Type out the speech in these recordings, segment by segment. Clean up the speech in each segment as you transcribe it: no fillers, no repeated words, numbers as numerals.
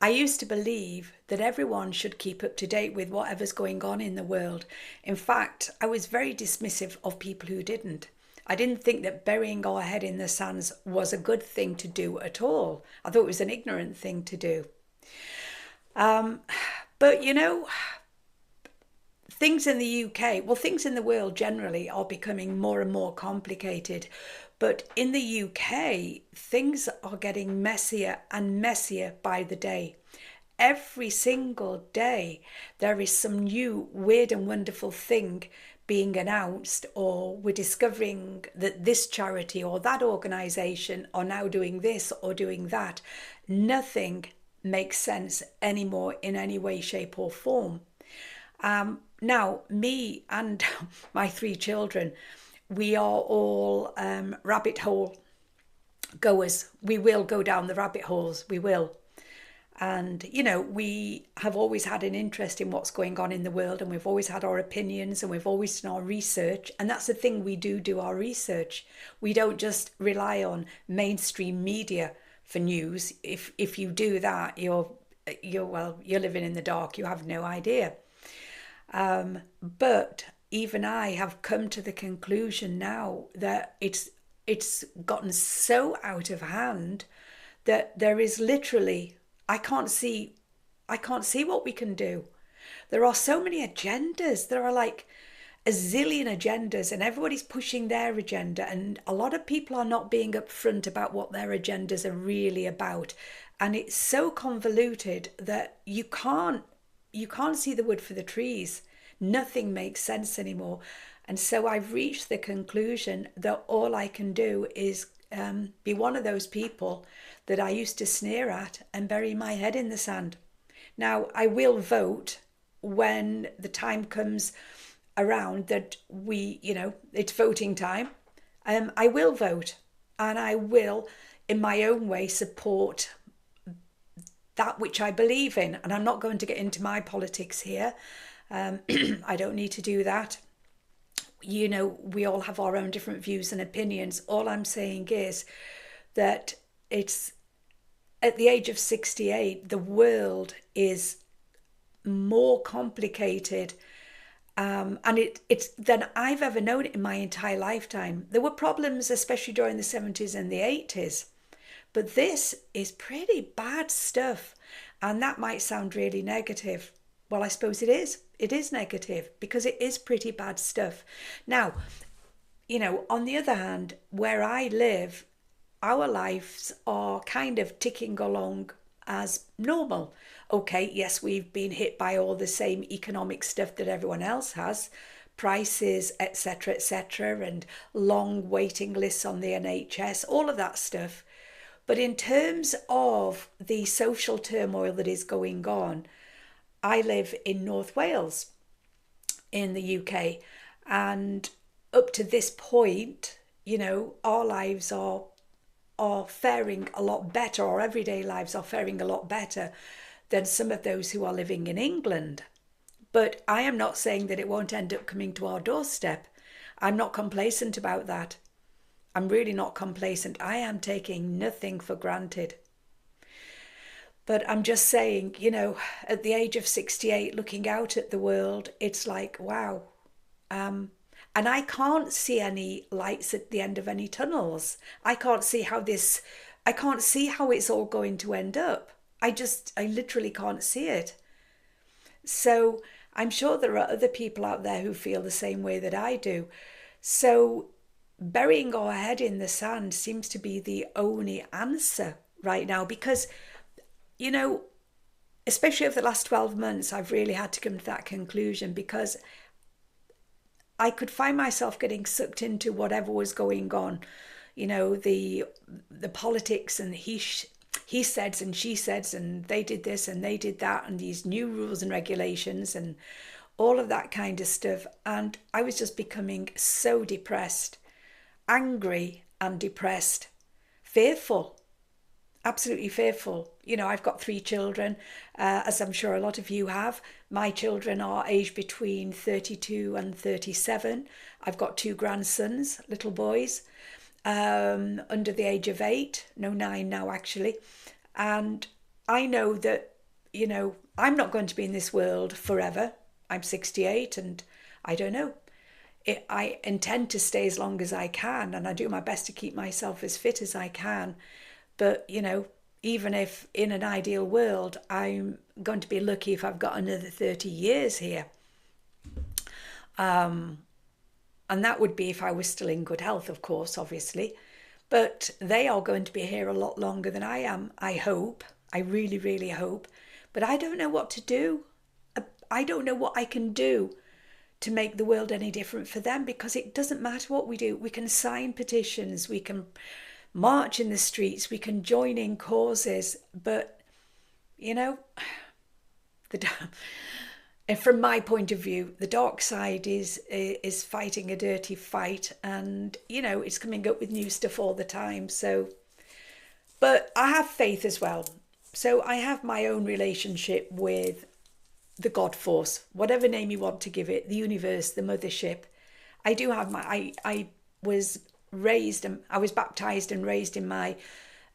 I used to believe that everyone should keep up to date with whatever's going on in the world. In fact, I was very dismissive of people who didn't. I didn't think that burying our head in the sands was a good thing to do at all. I thought it was an ignorant thing to do. Um, but things in the UK, well, things in the world generally are becoming more and more complicated. But in the UK, things are getting messier and messier by the day. Every single day, there is some new weird and wonderful thing being announced, or we're discovering that this charity or that organization are now doing this or doing that. Nothing makes sense anymore in any way, shape, or form. Now, me and my three children, we are all rabbit hole goers. We will go down the rabbit holes. We will. And, we have always had an interest in what's going on in the world, and we've always had our opinions, and we've always done our research. And that's the thing, we do our research. We don't just rely on mainstream media for news. If you do that, you're living in the dark. You have no idea. But even I have come to the conclusion now that it's gotten so out of hand that there is literally I can't see what we can do. There are so many agendas. There are like a zillion agendas, and everybody's pushing their agenda, and a lot of people are not being upfront about what their agendas are really about. And it's so convoluted that you can't see the wood for the trees. Nothing makes sense anymore. And so I've reached the conclusion that all I can do is be one of those people that I used to sneer at and bury my head in the sand. Now, I will vote when the time comes around that it's voting time. I will vote, and I will, in my own way, support that which I believe in. And I'm not going to get into my politics here. I don't need to do that. We all have our own different views and opinions. All I'm saying is that it's at the age of 68, the world is more complicated and it's than I've ever known it in my entire lifetime. There were problems, especially during the 70s and the 80s. But this is pretty bad stuff. And that might sound really negative. Well, I suppose it is. It is negative because it is pretty bad stuff. Now, on the other hand, where I live, our lives are kind of ticking along as normal. Okay, yes, we've been hit by all the same economic stuff that everyone else has, prices, etc., and long waiting lists on the NHS, all of that stuff. But in terms of the social turmoil that is going on, I live in North Wales in the UK, and up to this point, our lives are faring a lot better, our everyday lives are faring a lot better than some of those who are living in England. But I am not saying that it won't end up coming to our doorstep. I'm not complacent about that. I'm really not complacent. I am taking nothing for granted. But I'm just saying, at the age of 68, looking out at the world, it's like, wow. And I can't see any lights at the end of any tunnels. I can't see how it's all going to end up. I literally can't see it. So I'm sure there are other people out there who feel the same way that I do. So burying our head in the sand seems to be the only answer right now because, especially over the last 12 months, I've really had to come to that conclusion because I could find myself getting sucked into whatever was going on, the politics and he said and she said and they did this and they did that and these new rules and regulations and all of that kind of stuff. And I was just becoming so depressed, angry and depressed, fearful. Absolutely fearful. I've got three children, as I'm sure a lot of you have. My children are aged between 32 and 37. I've got two grandsons, little boys, under the age of 8, no 9 now actually. And I know that I'm not going to be in this world forever. I'm 68 and I don't know. I intend to stay as long as I can, and I do my best to keep myself as fit as I can. But, even if in an ideal world, I'm going to be lucky if I've got another 30 years here. And that would be if I was still in good health, of course, obviously. But they are going to be here a lot longer than I am, I hope. I really, really hope. But I don't know what to do. I don't know what I can do to make the world any different for them, because it doesn't matter what we do. We can sign petitions, we can march in the streets, we can join in causes, but the and from my point of view, the dark side is fighting a dirty fight, and it's coming up with new stuff all the time. So, but I have faith as well. So I have my own relationship with the God force, whatever name you want to give it, the universe, the mothership. I do have I was raised, and I was baptized and raised in my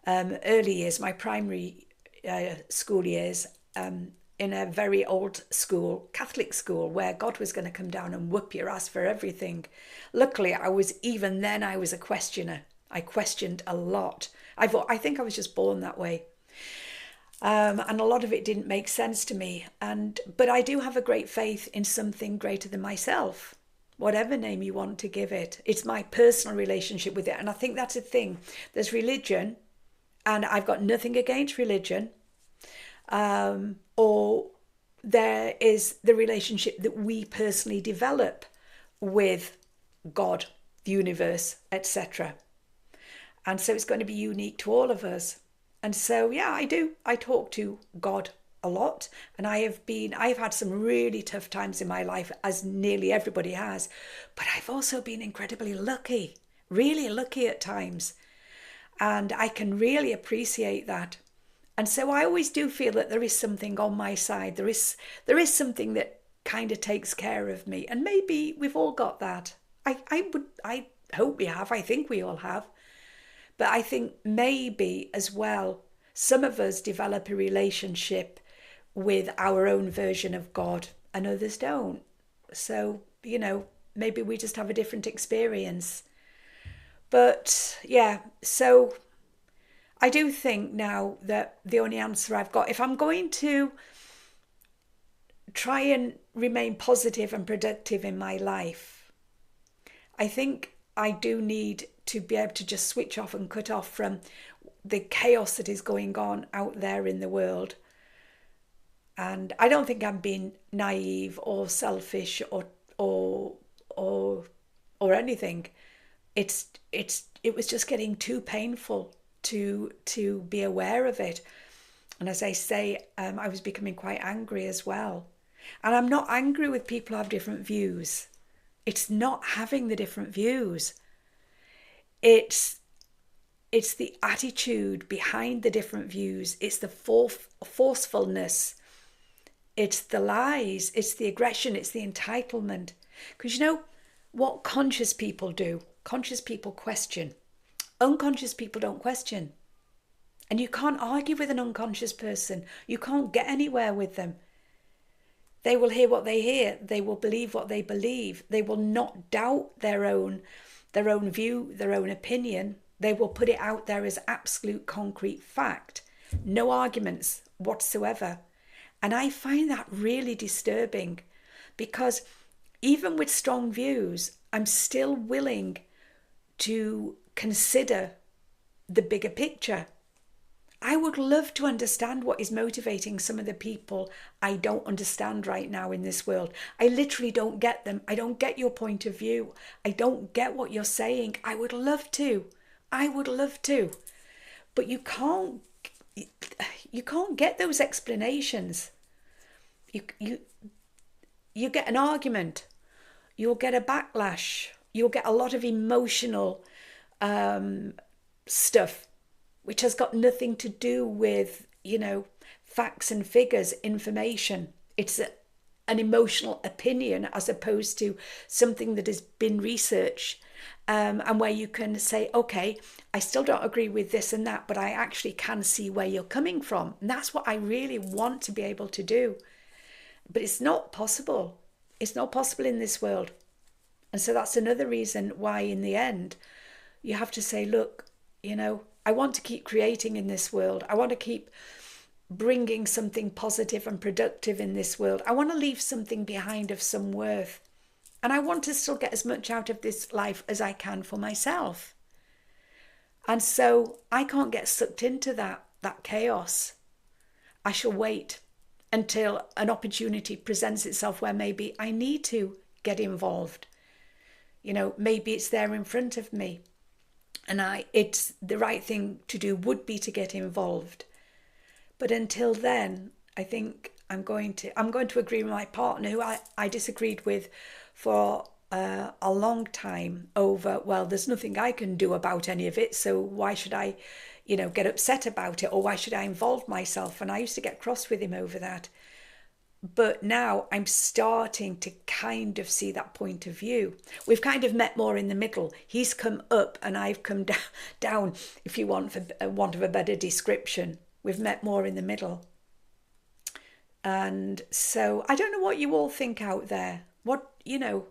early years, my primary school years, in a very old school, Catholic school, where God was going to come down and whoop your ass for everything. Luckily, I was a questioner. I questioned a lot. I think I was just born that way. And a lot of it didn't make sense to me. But I do have a great faith in something greater than myself, whatever name you want to give it. It's my personal relationship with it. And I think that's a thing. There's religion, and I've got nothing against religion. Or there is the relationship that we personally develop with God, the universe, etc. And so it's going to be unique to all of us. And so, yeah, I talk to God a lot, and I've had some really tough times in my life, as nearly everybody has, but I've also been incredibly lucky, really lucky at times. And I can really appreciate that. And so I always do feel that there is something on my side. There is something that kind of takes care of me. And maybe we've all got that. I hope we have. I think we all have. But I think maybe as well, some of us develop a relationship with our own version of God and others don't. So, maybe we just have a different experience. But yeah, so I do think now that the only answer I've got, if I'm going to try and remain positive and productive in my life, I think I do need to be able to just switch off and cut off from the chaos that is going on out there in the world. And I don't think I'm being naive or selfish or anything. It was just getting too painful to be aware of it. And as I say, I was becoming quite angry as well. And I'm not angry with people who have different views. It's not having the different views. It's the attitude behind the different views. It's the forcefulness. It's the lies. It's the aggression. It's the entitlement. Because what conscious people do? Conscious people question. Unconscious people don't question. And you can't argue with an unconscious person. You can't get anywhere with them. They will hear what they hear. They will believe what they believe. They will not doubt their own view, their own opinion. They will put it out there as absolute concrete fact. No arguments whatsoever. And I find that really disturbing, because even with strong views, I'm still willing to consider the bigger picture. I would love to understand what is motivating some of the people I don't understand right now in this world. I literally don't get them. I don't get your point of view. I don't get what you're saying. I would love to. But you can't get those explanations. You get an argument. You'll get a backlash. You'll get a lot of emotional stuff, which has got nothing to do with, facts and figures, information. It's an emotional opinion as opposed to something that has been researched and where you can say, okay, I still don't agree with this and that, but I actually can see where you're coming from. And that's what I really want to be able to do. But it's not possible. It's not possible in this world. And so that's another reason why in the end, you have to say, look, I want to keep creating in this world. I want to keep bringing something positive and productive in this world. I want to leave something behind of some worth. And I want to still get as much out of this life as I can for myself. And so I can't get sucked into that chaos. I shall wait until an opportunity presents itself where maybe I need to get involved. Maybe it's there in front of me. And it's the right thing to do would be to get involved. But until then, I think I'm going to agree with my partner, who I disagreed with for a long time over, well, there's nothing I can do about any of it, so why should I, get upset about it, or why should I involve myself? And I used to get cross with him over that. But now I'm starting to kind of see that point of view. We've kind of met more in the middle. He's come up and I've come down, if you want, for want of a better description. We've met more in the middle. And so I don't know what you all think out there.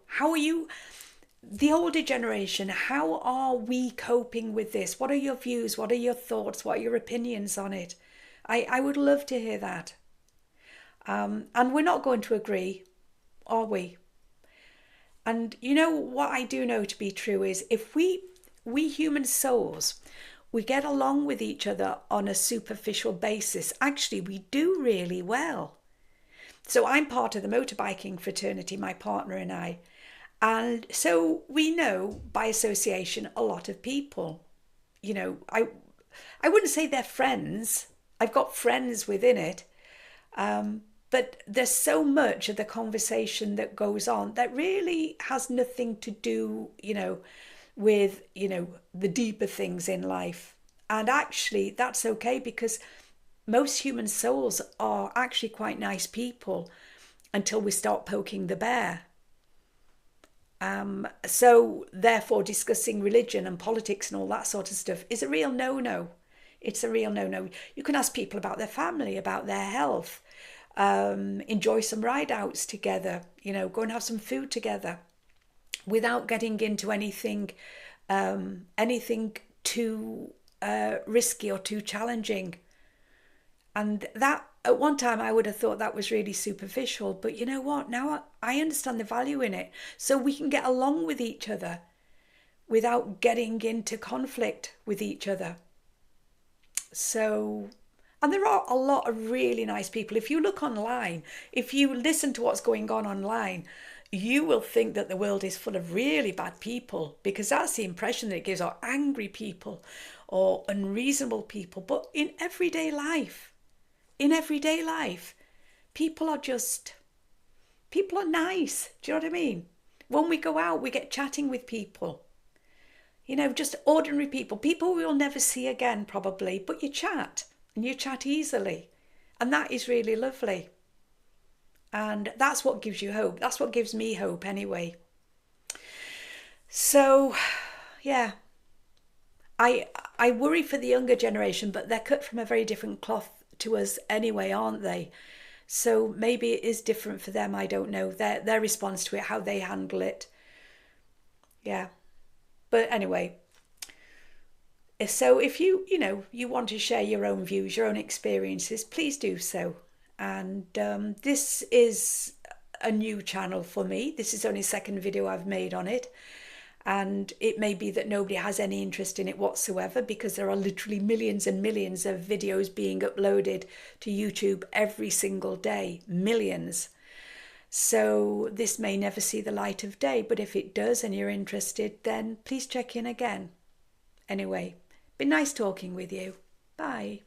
How are you, the older generation, how are we coping with this? What are your views? What are your thoughts? What are your opinions on it? I would love to hear that. And we're not going to agree, are we? And what I do know to be true is if we human souls, we get along with each other on a superficial basis, actually we do really well. So I'm part of the motorbiking fraternity, my partner and I. And so we know by association a lot of people. I wouldn't say they're friends. I've got friends within it. But there's so much of the conversation that goes on that really has nothing to do, with, the deeper things in life. And actually, that's okay, because most human souls are actually quite nice people until we start poking the bear. So therefore, discussing religion and politics and all that sort of stuff is a real no-no. It's a real no-no. You can ask people about their family, about their health, enjoy some ride outs together, go and have some food together without getting into anything too risky or too challenging. And that at one time I would have thought that was really superficial, but you know what? Now I understand the value in it. So we can get along with each other without getting into conflict with each other. So, and there are a lot of really nice people. If you look online, if you listen to what's going on online, you will think that the world is full of really bad people, because that's the impression that it gives, or angry people or unreasonable people. But in everyday life, people are nice. Do you know what I mean? When we go out, we get chatting with people. Just ordinary people we will never see again probably, but you chat, and you chat easily. And that is really lovely. And that's what gives you hope. That's what gives me hope anyway. So, yeah. I worry for the younger generation, but they're cut from a very different cloth to us anyway, aren't they? So maybe it is different for them. I don't know. Their response to it, how they handle it. Yeah. But anyway, so if you want to share your own views, your own experiences, please do so. And this is a new channel for me. This is only the second video I've made on it. And it may be that nobody has any interest in it whatsoever, because there are literally millions and millions of videos being uploaded to YouTube every single day. Millions. So this may never see the light of day, but if it does and you're interested, then please check in again. Anyway, been nice talking with you. Bye.